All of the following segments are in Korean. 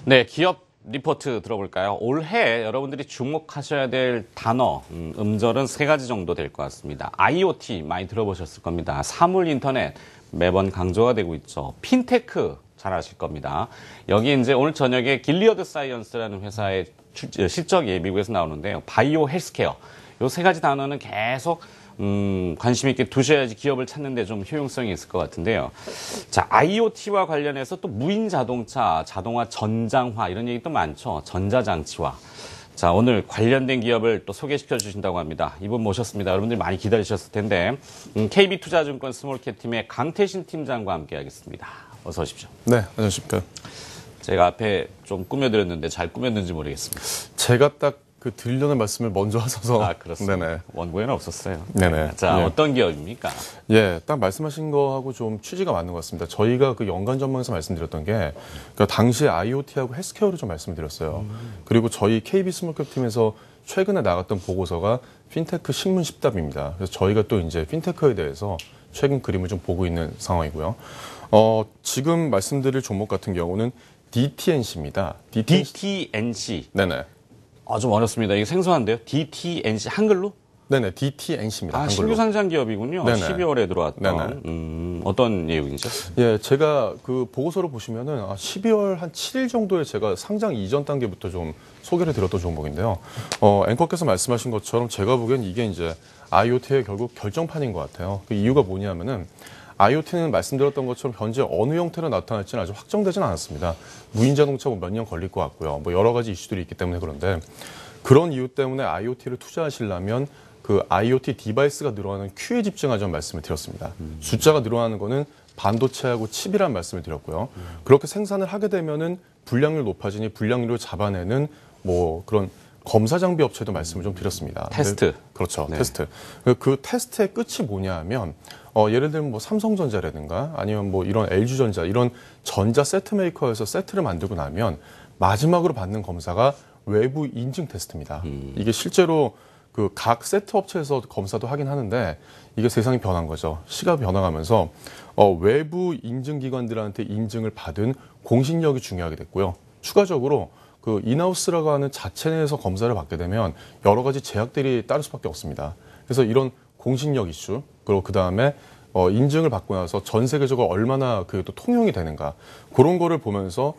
네, 기업 리포트 들어볼까요? 올해 여러분들이 주목하셔야 될 단어, 음절은 세 가지 정도 될 것 같습니다. IoT 많이 들어보셨을 겁니다. 사물 인터넷 매번 강조가 되고 있죠. 핀테크 잘 아실 겁니다. 여기 이제 오늘 저녁에 길리어드 사이언스라는 회사의 실적이 미국에서 나오는데요. 바이오 헬스케어. 요 세 가지 단어는 계속 관심 있게 두셔야지 기업을 찾는데 좀 효용성이 있을 것 같은데요. 자, IoT와 관련해서 또 무인 자동차, 자동화 전장화 이런 얘기 또 많죠. 전자장치화. 자, 오늘 관련된 기업을 또 소개시켜 주신다고 합니다. 이분 모셨습니다. 여러분들이 많이 기다리셨을 텐데 KB투자증권 스몰캡 팀의 강태신 팀장과 함께 하겠습니다. 어서 오십시오. 네, 안녕하십니까. 제가 앞에 좀 꾸며드렸는데 잘 꾸몄는지 모르겠습니다. 제가 딱 드리려는 말씀을 먼저 하셔서. 아, 그렇습니다. 네네. 원고에는 없었어요. 네네. 자, 예. 어떤 기업입니까? 예, 딱 말씀하신 거하고 좀 취지가 맞는 것 같습니다. 저희가 그 연간 전망에서 말씀드렸던 게, 그러니까 당시에 IoT하고 헬스케어를 좀 말씀드렸어요. 그리고 저희 KB 스몰캡 팀에서 최근에 나갔던 보고서가 핀테크 신문 10답입니다. 그래서 저희가 또 이제 핀테크에 대해서 최근 그림을 좀 보고 있는 상황이고요. 지금 말씀드릴 종목 같은 경우는 DTNC입니다. DTNC. 네네. 좀 어렵습니다. 이게 생소한데요. DTNC 한글로? 네네, DTNC입니다. 아, 한글로. 신규 상장 기업이군요. 네네. 12월에 들어왔던. 어떤 내용이죠? 예, 제가 그 보고서를 보시면은 12월 한 7일 정도에 제가 상장 이전 단계부터 좀 소개를 드렸던 종목인데요. 앵커께서 말씀하신 것처럼 제가 보기엔 이게 이제 IoT의 결국 결정판인 것 같아요. 그 이유가 뭐냐면은 IoT는 말씀드렸던 것처럼 현재 어느 형태로 나타날지는 아직 확정되지는 않았습니다. 무인 자동차 몇 년 걸릴 것 같고요. 뭐 여러 가지 이슈들이 있기 때문에 그런데 그런 이유 때문에 IoT를 투자하시려면 그 IoT 디바이스가 늘어나는 Q에 집중하자는 말씀을 드렸습니다. 숫자가 늘어나는 거는 반도체하고 칩이라는 말씀을 드렸고요. 그렇게 생산을 하게 되면은 분량률 높아지니 분량률을 잡아내는 뭐 그런 검사 장비 업체도 말씀을 좀 드렸습니다. 테스트. 그렇죠. 네. 테스트. 그 테스트의 끝이 뭐냐 하면 예를 들면 뭐 삼성전자라든가 아니면 뭐 이런 LG전자 이런 전자 세트 메이커에서 세트를 만들고 나면 마지막으로 받는 검사가 외부 인증 테스트입니다. 이게 실제로 그 각 세트 업체에서 검사도 하긴 하는데 이게 세상이 변한 거죠. 시가 변화가면서 외부 인증기관들한테 인증을 받은 공신력이 중요하게 됐고요. 추가적으로 그 인하우스라고 하는 자체 내에서 검사를 받게 되면 여러 가지 제약들이 따를 수밖에 없습니다. 그래서 이런 공신력 이슈 그리고 그 다음에 인증을 받고 나서 전 세계적으로 얼마나 그게 또 통용이 되는가 그런 거를 보면서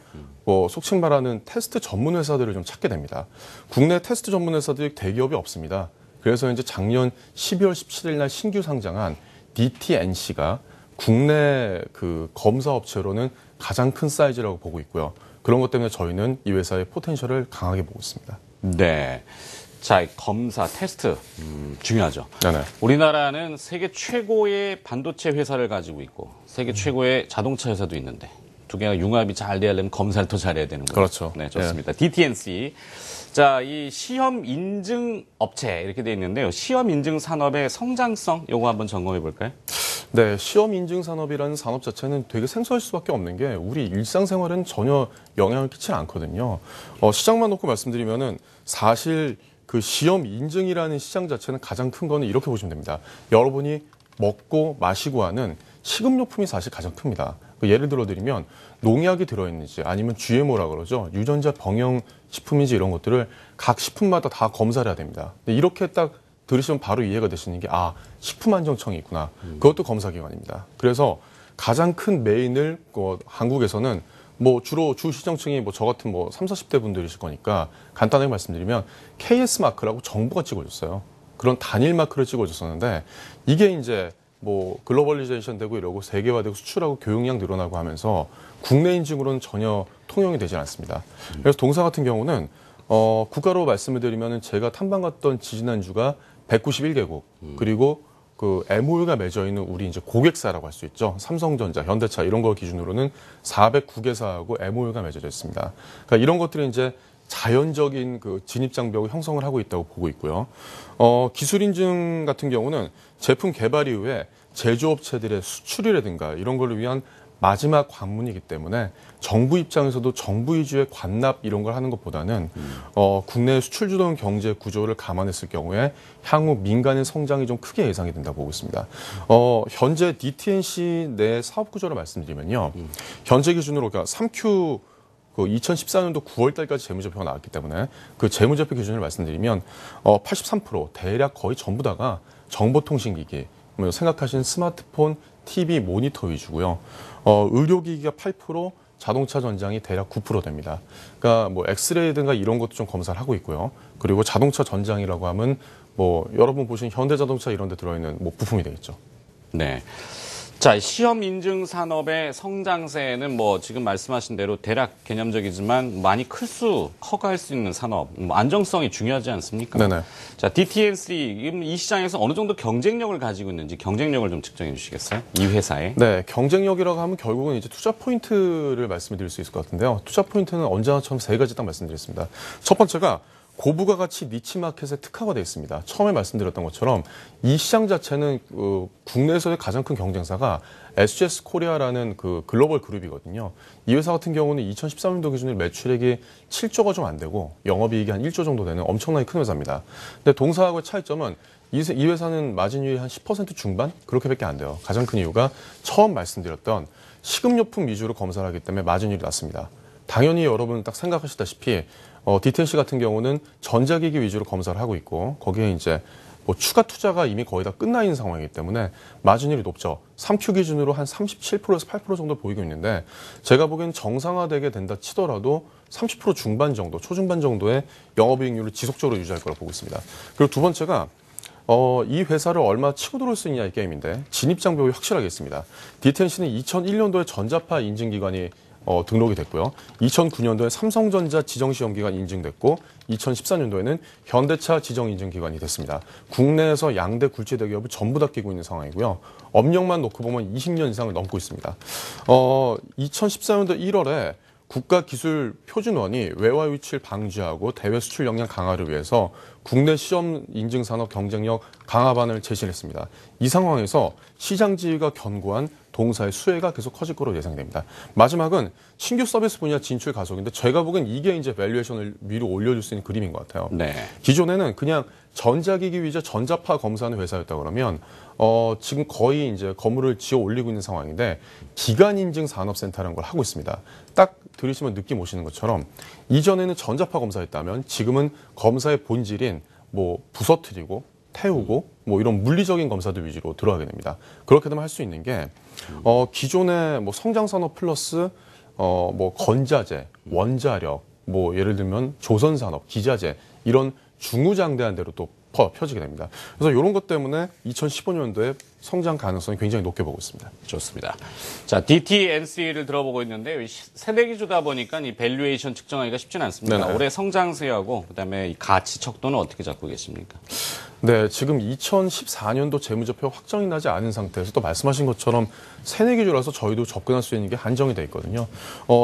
속칭 말하는 테스트 전문 회사들을 좀 찾게 됩니다. 국내 테스트 전문 회사들이 대기업이 없습니다. 그래서 이제 작년 12월 17일 날 신규 상장한 DTNC가 국내 그 검사 업체로는 가장 큰 사이즈라고 보고 있고요. 그런 것 때문에 저희는 이 회사의 포텐셜을 강하게 보고 있습니다. 네. 자, 검사, 테스트, 중요하죠. 네네. 우리나라는 세계 최고의 반도체 회사를 가지고 있고, 세계 최고의 자동차 회사도 있는데, 두 개가 융합이 잘 되려면 검사를 더 잘해야 되는 거죠. 그렇죠. 네, 좋습니다. DTNC. 자, 이 시험 인증 업체, 이렇게 돼 있는데요. 시험 인증 산업의 성장성, 요거 한번 점검해 볼까요? 네, 시험 인증 산업이라는 산업 자체는 되게 생소할 수밖에 없는 게 우리 일상생활에는 전혀 영향을 끼치지 않거든요. 시장만 놓고 말씀드리면은 사실 그 시험 인증이라는 시장 자체는 가장 큰 거는 이렇게 보시면 됩니다. 여러분이 먹고 마시고 하는 식음료품이 사실 가장 큽니다. 예를 들어 드리면 농약이 들어있는지 아니면 GMO라고 그러죠. 유전자 병형 식품인지 이런 것들을 각 식품마다 다 검사를 해야 됩니다. 근데 이렇게 딱 들으시면 바로 이해가 되시는 게 식품안정청이 있구나. 그것도 검사기관입니다. 그래서 가장 큰 메인을 한국에서는 뭐 주로 주 시청층이 저 같은 30, 40대 분들이실 거니까 간단하게 말씀드리면 KS 마크라고 정부가 찍어줬어요. 그런 단일 마크를 찍어줬었는데 이게 이제 글로벌리제이션 되고 이러고 세계화되고 수출하고 교육량 늘어나고 하면서 국내 인증으로는 전혀 통용이 되지 않습니다. 그래서 동사 같은 경우는 국가로 말씀을 드리면은 제가 탐방 갔던 지지난주가 191개국 그리고 그 MOU가 맺어 있는 우리 이제 고객사라고 할 수 있죠. 삼성전자, 현대차 이런 거 기준으로는 409개사하고 MOU가 맺어져 있습니다. 그러니까 이런 것들이 이제 자연적인 그 진입 장벽을 형성을 하고 있다고 보고 있고요. 기술 인증 같은 경우는 제품 개발 이후에 제조업체들의 수출이라든가 이런 걸 위한 마지막 관문이기 때문에 정부 입장에서도 정부 위주의 관납 이런 걸 하는 것보다는 국내 수출 주도형 경제 구조를 감안했을 경우에 향후 민간의 성장이 좀 크게 예상이 된다고 보고 있습니다. 현재 DTNC 내 사업 구조를 말씀드리면요. 현재 기준으로 그러니까 3Q 그 2014년도 9월 달까지 재무제표가 나왔기 때문에 그 재무제표 기준을 말씀드리면 83% 대략 거의 전부 다가 정보통신기기, 뭐 생각하신 스마트폰, TV, 모니터 위주고요. 의료기기가 8%, 자동차 전장이 대략 9% 됩니다. 그러니까 뭐 엑스레이든가 이런 것도 좀 검사를 하고 있고요. 그리고 자동차 전장이라고 하면 뭐 여러분 보신 현대자동차 이런 데 들어있는 뭐 부품이 되겠죠. 네. 자, 시험 인증 산업의 성장세는 뭐 지금 말씀하신 대로 대략 개념적이지만 많이 커갈 수 있는 산업, 뭐 안정성이 중요하지 않습니까? 네네. 자, DTN3 이 시장에서 어느 정도 경쟁력을 가지고 있는지 경쟁력을 좀 측정해 주시겠어요? 이 회사에. 네, 경쟁력이라고 하면 결국은 이제 투자 포인트를 말씀드릴 수 있을 것 같은데요. 투자 포인트는 언제나처럼 세 가지 딱 말씀드리겠습니다. 첫 번째가 고부가가치 니치마켓에 특화가 되어 있습니다. 처음에 말씀드렸던 것처럼 이 시장 자체는 국내에서의 가장 큰 경쟁사가 SGS 코리아라는 그 글로벌 그룹이거든요. 이 회사 같은 경우는 2013년도 기준으로 매출액이 7조가 좀 안 되고 영업이익이 한 1조 정도 되는 엄청나게 큰 회사입니다. 근데 동사하고의 차이점은 이 회사는 마진율이 한 10% 중반? 그렇게밖에 안 돼요. 가장 큰 이유가 처음 말씀드렸던 식음료품 위주로 검사를 하기 때문에 마진율이 낮습니다. 당연히 여러분 딱 생각하시다시피 디텐시 같은 경우는 전자기기 위주로 검사를 하고 있고 거기에 이제 뭐 추가 투자가 이미 거의 다 끝나 있는 상황이기 때문에 마진율이 높죠. 3Q 기준으로 한 37%에서 8% 정도 보이고 있는데 제가 보기엔 정상화되게 된다 치더라도 30% 중반 정도, 초중반 정도의 영업이익률을 지속적으로 유지할 거라고 보고 있습니다. 그리고 두 번째가 이 회사를 얼마 치고 들어올 수 있냐 이 게임인데 진입장벽이 확실하게 있습니다. 디텐시는 2001년도에 전자파 인증기관이 등록이 됐고요. 2009년도에 삼성전자 지정시험기관 인증됐고 2014년도에는 현대차 지정인증기관이 됐습니다. 국내에서 양대 굴지 대기업을 전부 다 끼고 있는 상황이고요. 업력만 놓고 보면 20년 이상을 넘고 있습니다. 2014년도 1월에 국가기술표준원이 외화 유치를 방지하고 대외 수출 역량 강화를 위해서 국내 시험 인증 산업 경쟁력 강화반을 제시했습니다. 이 상황에서 시장 지위가 견고한 동사의 수혜가 계속 커질 거로 예상됩니다. 마지막은 신규 서비스 분야 진출 가속인데 제가 보기엔 이게 이제 밸류에이션을 위로 올려줄 수 있는 그림인 것 같아요. 네. 기존에는 그냥 전자기기 위주 전자파 검사하는 회사였다 그러면 지금 거의 이제 건물을 지어 올리고 있는 상황인데 기간 인증 산업센터라는 걸 하고 있습니다. 딱 들으시면 느낌 오시는 것처럼 이전에는 전자파 검사였다면 지금은 검사의 본질인 뭐 부서뜨리고 태우고 뭐 이런 물리적인 검사들 위주로 들어가게 됩니다. 그렇게 되면 할 수 있는 게 기존의 뭐 성장산업 플러스 뭐 건자재, 원자력, 뭐 예를 들면 조선산업, 기자재 이런 중우장대한 대로 또 펴지게 됩니다. 그래서 이런 것 때문에 2015년도에 성장 가능성이 굉장히 높게 보고 있습니다. 좋습니다. 자, DTNC를 들어보고 있는데 세대기주다 보니까 이 밸류에이션 측정하기가 쉽지는 않습니다. 네네. 올해 성장세하고 그다음에 이 가치 척도는 어떻게 잡고 계십니까? 네, 지금 2014년도 재무제표 확정이 나지 않은 상태에서 또 말씀하신 것처럼 새내기주라서 저희도 접근할 수 있는 게 한정이 돼 있거든요.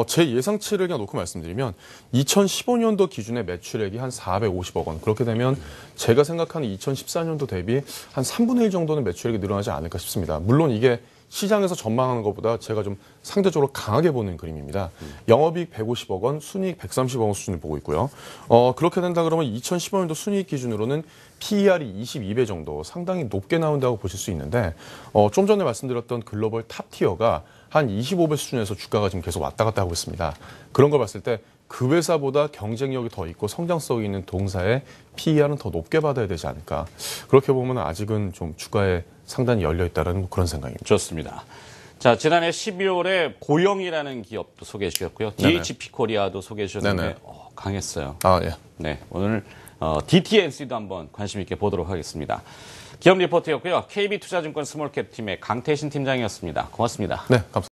제 예상치를 그냥 놓고 말씀드리면 2015년도 기준의 매출액이 한 450억 원. 그렇게 되면 제가 생각하는 2014년도 대비 한 3분의 1 정도는 매출액이 늘어나지 않을까 싶습니다. 물론 이게 시장에서 전망하는 것보다 제가 좀 상대적으로 강하게 보는 그림입니다. 영업이익 150억 원, 순이익 130억 원 수준을 보고 있고요. 그렇게 된다 그러면 2015년도 순이익 기준으로는 PER이 22배 정도 상당히 높게 나온다고 보실 수 있는데 좀 전에 말씀드렸던 글로벌 탑티어가 한 25배 수준에서 주가가 지금 계속 왔다 갔다 하고 있습니다. 그런 걸 봤을 때 그 회사보다 경쟁력이 더 있고 성장성이 있는 동사의 PER은 더 높게 받아야 되지 않을까. 그렇게 보면 아직은 좀 주가에 상당히 열려있다는 그런 생각입니다. 좋습니다. 자, 지난해 12월에 고영이라는 기업도 소개해 주셨고요. DHP 코리아도 소개해 주셨는데 강했어요. 아, 예. 네, 오늘 DTNC도 한번 관심 있게 보도록 하겠습니다. 기업 리포트였고요. KB투자증권 스몰캡 팀의 강태신 팀장이었습니다. 고맙습니다. 네, 감사합니다.